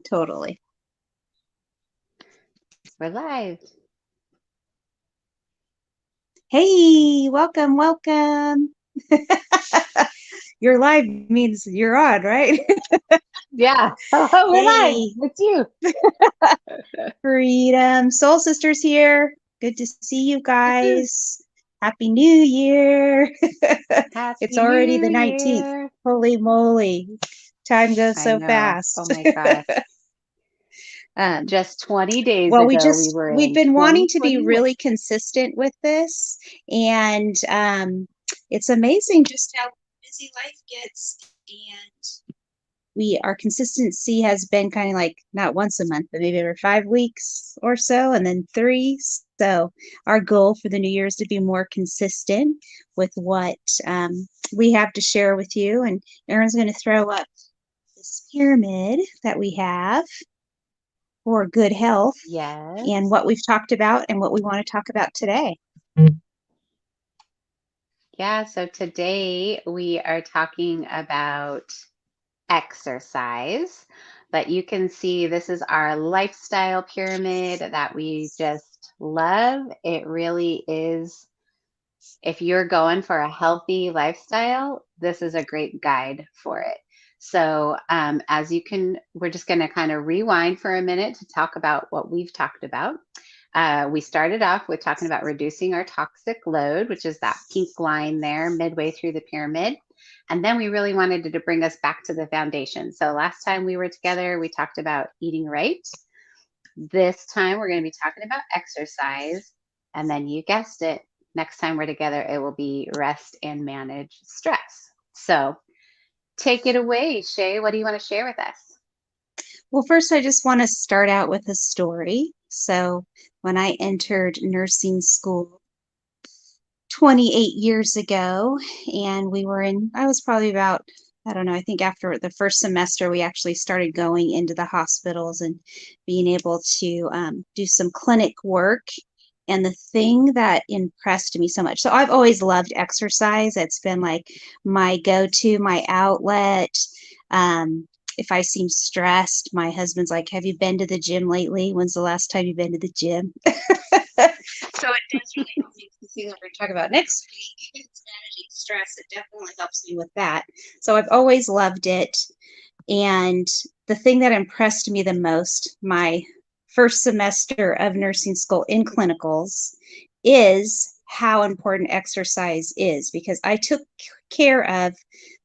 Totally. We're live. Hey, welcome, welcome. You're live means you're on, right? Yeah. Oh, we're live. Hey, It's you. Freedom Soul Sisters here. Good to see you Woohoo. guys. Happy New Year. It's Happy already New the 19th. Year. Holy moly. Time goes I so know. Oh fast. my gosh. Um, Just 20 days well, ago, we were we've in been wanting to be 2021. really consistent with this, and it's amazing just how busy life gets. And our consistency has been kind of like not once a month, but maybe every 5 weeks or so, and then three. So our goal for the new year is to be more consistent with what we have to share with you. And Erin's going to throw up this pyramid that we have for good health and Yes. what we've talked about and what we want to talk about today. Yeah. So today we are talking about exercise, but you can see this is our lifestyle pyramid that we just love. It really is. If you're going for a healthy lifestyle, this is a great guide for it. So, as you can, we're just going to kind of rewind for a minute to talk about what we've talked about. We started off with talking about reducing our toxic load, which is that pink line there midway through the pyramid. And then we really wanted to bring us back to the foundation. So, last time we were together, we talked about eating right. This time we're going to be talking about exercise. And then you guessed it, next time we're together, it will be rest and manage stress. So take it away, Shay. What do you want to share with us? Well, first, I just want to start out with a story. So, when I entered nursing school 28 years ago, and I was probably about, I don't know, I think after the first semester, we actually started going into the hospitals and being able to do some clinic work. And the thing that impressed me so much, so I've always loved exercise. It's been like my go to, my outlet. If I seem stressed, my husband's like, "Have you been to the gym lately? When's the last time you've been to the gym?" So it does really help me. The thing that we're going to talk about next week is managing stress. It definitely helps me with that. So I've always loved it. And the thing that impressed me the most, my first semester of nursing school in clinicals, is how important exercise is because I took care of,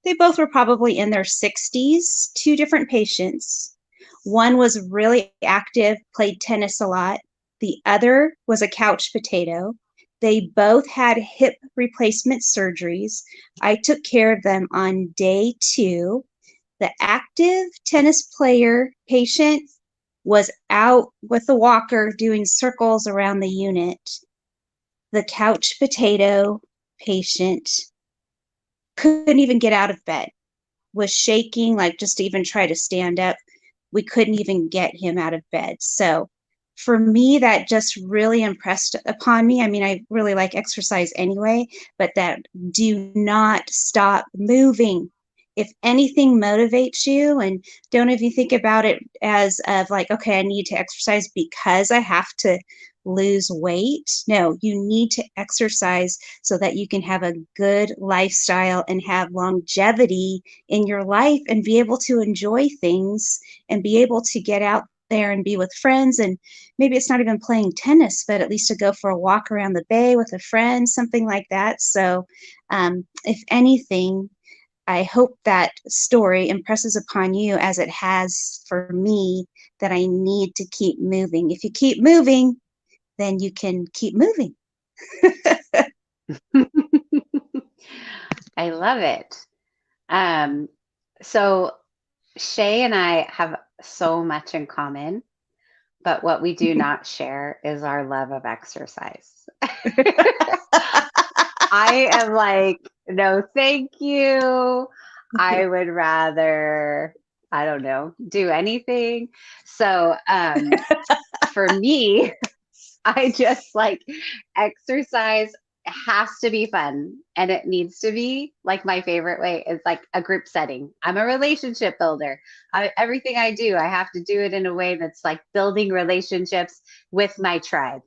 they both were probably in their 60s, two different patients. One was really active, played tennis a lot. The other was a couch potato. They both had hip replacement surgeries. I took care of them on day two. The active tennis player patient was out with the walker doing circles around the unit. The couch potato patient couldn't even get out of bed, was shaking, like just to even try to stand up. We couldn't even get him out of bed. So for me, that just really impressed upon me. I mean, I really like exercise anyway, but that do not stop moving. If anything motivates you, and don't even think about it as of like, okay, I need to exercise because I have to lose weight. No, you need to exercise so that you can have a good lifestyle and have longevity in your life and be able to enjoy things and be able to get out there and be with friends. And maybe it's not even playing tennis, but at least to go for a walk around the bay with a friend, something like that. So, if anything, I hope that story impresses upon you as it has for me that I need to keep moving. If you keep moving, then you can keep moving. I love it. Um, so Shay and I have so much in common, but what we do not share is our love of exercise. I am like, no, thank you. I would rather, I don't know, do anything. So, for me, I just like exercise has to be fun, and it needs to be like my favorite way is like a group setting. I'm a relationship builder. Everything I do, I have to do it in a way that's like building relationships with my tribe.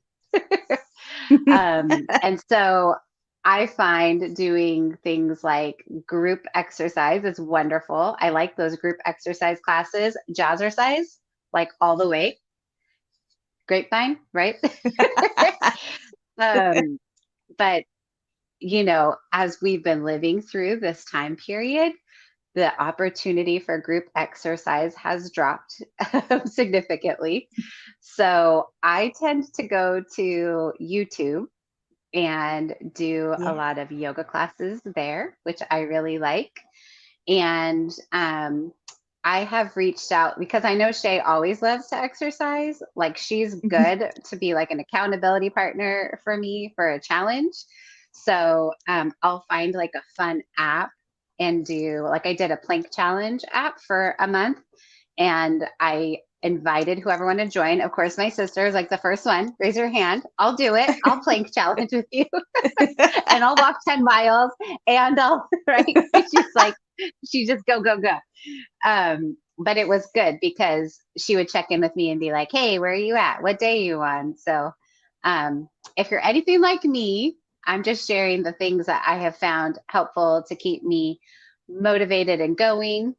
And so I find doing things like group exercise is wonderful. I like those group exercise classes, jazzercise, like all the way. Grapevine, right? um, but as we've been living through this time period, the opportunity for group exercise has dropped significantly. So I tend to go to YouTube and do a Yeah. lot of yoga classes there, which I really like. And I have reached out because I know Shay always loves to exercise. Like she's good to be like an accountability partner for me for a challenge. So I'll find like a fun app and do like I did a plank challenge app for a month, and I invited whoever wanted to join. Of course, my sister is like the first one. Raise your hand. I'll do it. I'll plank challenge with you, and I'll walk 10 miles, and I'll right. She's like, she just go go go. But it was good because she would check in with me and be like, "Hey, where are you at? What day are you on?" So, if you're anything like me, I'm just sharing the things that I have found helpful to keep me motivated and going.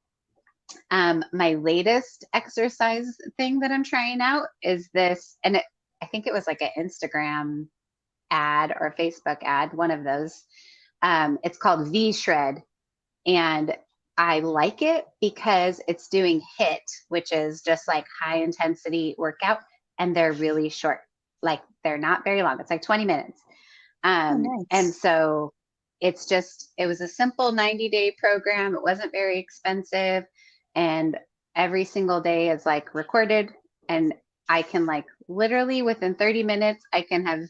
My latest exercise thing that I'm trying out is this, and I think it was like an Instagram ad or Facebook ad, one of those. It's called V Shred, and I like it because it's doing HIT, which is just like high intensity workout, and they're really short. Like they're not very long. It's like 20 minutes. Oh, And nice. so it was a simple 90-day program. It wasn't very expensive. And every single day is like recorded. And I can like literally within 30 minutes, I can have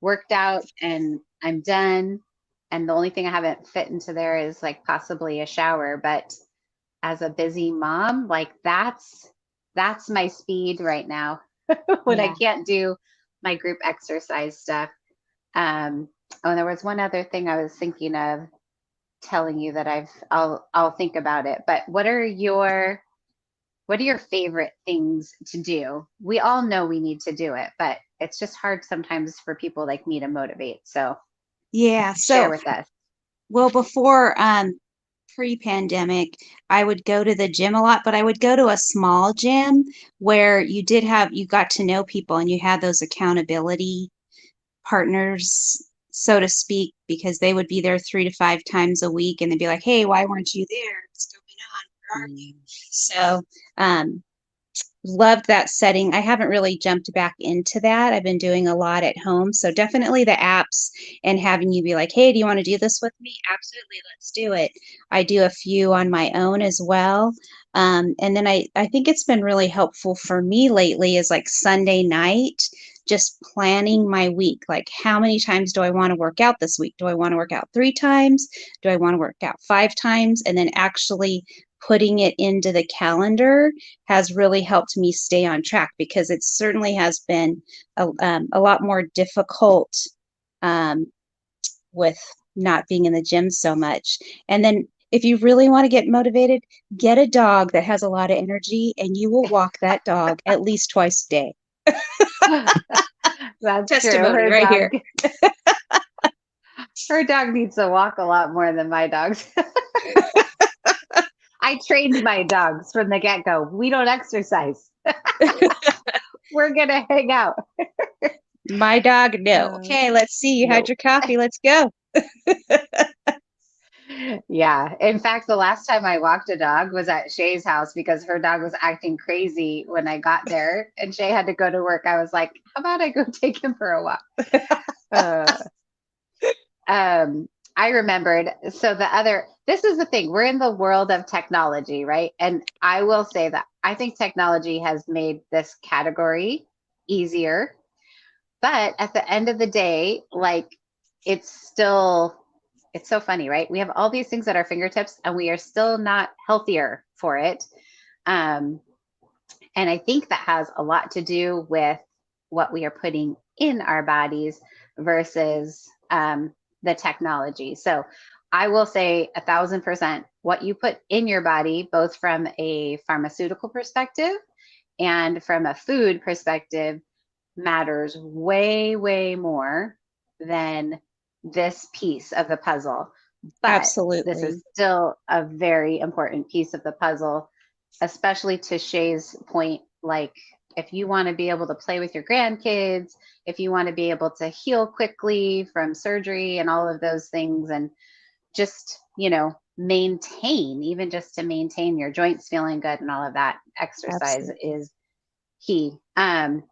worked out and I'm done. And the only thing I haven't fit into there is like possibly a shower. But as a busy mom, like that's my speed right now when I Yeah. can't do my group exercise stuff. Um, oh, there was one other thing I was thinking of telling you that I'll think about it. But what are your favorite things to do? We all know we need to do it, but it's just hard sometimes for people like me to motivate. So Yeah. share So, with us. well, before pre-pandemic, I would go to the gym a lot, but I would go to a small gym where you got to know people and you had those accountability partners, so to speak, because they would be there 3 to 5 times a week and they'd be like, "Hey, why weren't you there? What's going on? Where are you?" Mm. So, um, loved that setting. I haven't really jumped back into that. I've been doing a lot at home. So definitely the apps and having you be like, "Hey, do you want to do this with me?" Absolutely, let's do it. I do a few on my own as well. And then I think it's been really helpful for me lately is like Sunday night, just planning my week. Like, how many times do I want to work out this week? Do I want to work out 3 times? Do I want to work out 5 times? And then actually putting it into the calendar has really helped me stay on track because it certainly has been a lot more difficult um, with not being in the gym so much. And then if you really want to get motivated, get a dog that has a lot of energy and you will walk that dog at least twice a day. That's true. Testimony right here. Her dog needs to walk a lot more than my dogs. I trained my dogs from the get-go. We don't exercise. We're gonna hang out. My dog, no. Uh, Okay, let's see. You had no. your coffee. Let's go. Yeah. In fact, the last time I walked a dog was at Shay's house because her dog was acting crazy when I got there and Shay had to go to work. I was like, how about I go take him for a walk? Uh, I remembered. So this is the thing. We're in the world of technology, right? And I will say that I think technology has made this category easier. But at the end of the day, like it's still, it's so funny, right? We have all these things at our fingertips and we are still not healthier for it. Um, and I think that has a lot to do with what we are putting in our bodies versus the technology. So I will say 1,000% what you put in your body, both from a pharmaceutical perspective and from a food perspective, matters way, way more than this piece of the puzzle. But this is Absolutely. still a very important piece of the puzzle, especially to Shay's point. Like, if you want to be able to play with your grandkids, if you want to be able to heal quickly from surgery and all of those things, and just, maintain, even just to maintain your joints feeling good and all of that, exercise Absolutely. is key. The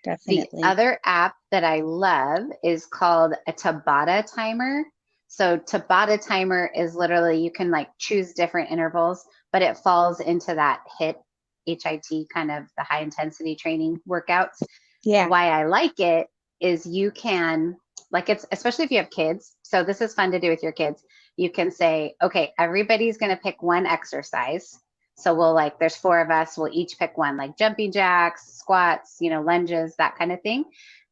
Definitely. other app that I love is called a Tabata timer. So Tabata timer is literally, you can like choose different intervals, but it falls into that HIT, kind of the high intensity training workouts. Yeah. Why I like it is you can, like, it's especially if you have kids. So this is fun to do with your kids. You can say, okay, everybody's going to pick one exercise. So we'll like, there's four of us, we'll each pick one, like jumping jacks, squats, lunges, that kind of thing.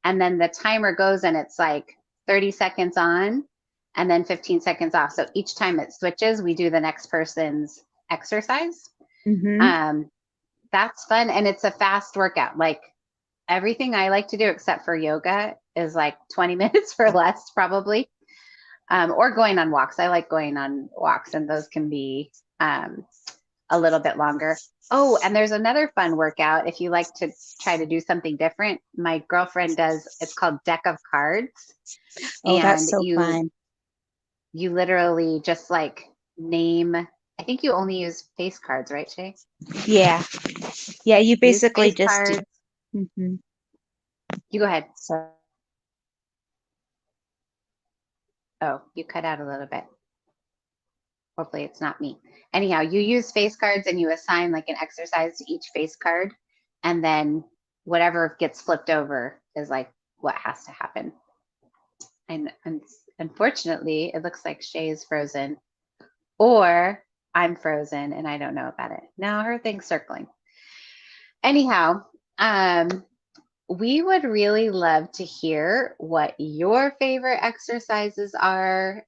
And then the timer goes and it's like 30 seconds on and then 15 seconds off. So each time it switches, we do the next person's exercise. Hmm. Um, that's fun. And it's a fast workout. Like, everything I like to do except for yoga is like 20 minutes or less, probably, or going on walks. I like going on walks, and those can be a little bit longer. Oh, and there's another fun workout if you like to try to do something different. My girlfriend does, it's called Deck of Cards. Oh, that's And so you fun. you literally just like name, I think you only use face cards, right, Shay? Yeah. Yeah. You Use basically face just do. cards. Hmm. You go ahead. So, Oh, you cut out a little bit. Hopefully it's not me. Anyhow, you use face cards and you assign like an exercise to each face card. And then whatever gets flipped over is like what has to happen. And unfortunately, it looks like Shay is frozen, or I'm frozen and I don't know about it. Now her thing's circling. Anyhow, um, we would really love to hear what your favorite exercises are.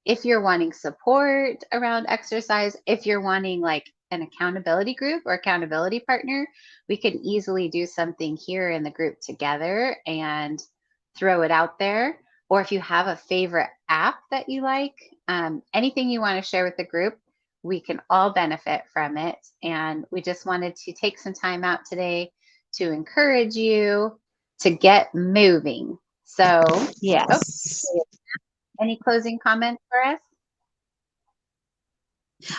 If you're wanting support around exercise, if you're wanting like an accountability group or accountability partner, we could easily do something here in the group together and throw it out there. Or if you have a favorite app that you like, anything you want to share with the group, we can all benefit from it. And we just wanted to take some time out today to encourage you to get moving. So, oh, yes. any closing comments for us?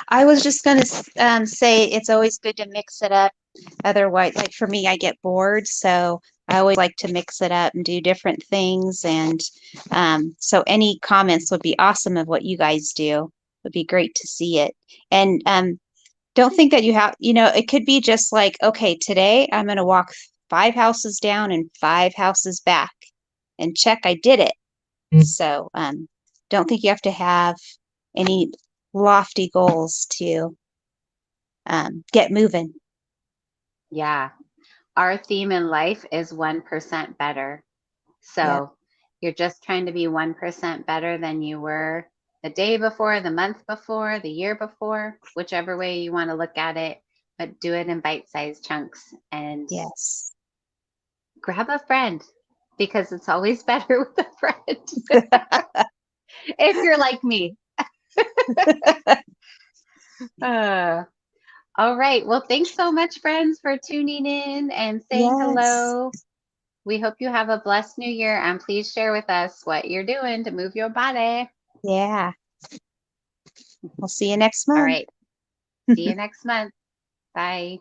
I was just going to say it's always good to mix it up. Otherwise, like for me, I get bored. So I always like to mix it up and do different things. And so any comments would be awesome of what you guys do. It would be great to see it. And don't think that you have, it could be just like, okay, today I'm going to walk 5 houses down and 5 houses back and check I did it. So don't think you have to have any lofty goals to get moving. Yeah. Our theme in life is 1% better. Yeah. So you're just trying to be 1% better than you were the day before, the month before, the year before, whichever way you want to look at it, but do it in bite-sized chunks and Yes. grab a friend because it's always better with a friend if you're like me. Uh, all right. Well, thanks so much, friends, for tuning in and saying Yes. hello. We hope you have a blessed new year, and please share with us what you're doing to move your body. Yeah. We'll see you next All month. right. See you next month. Bye.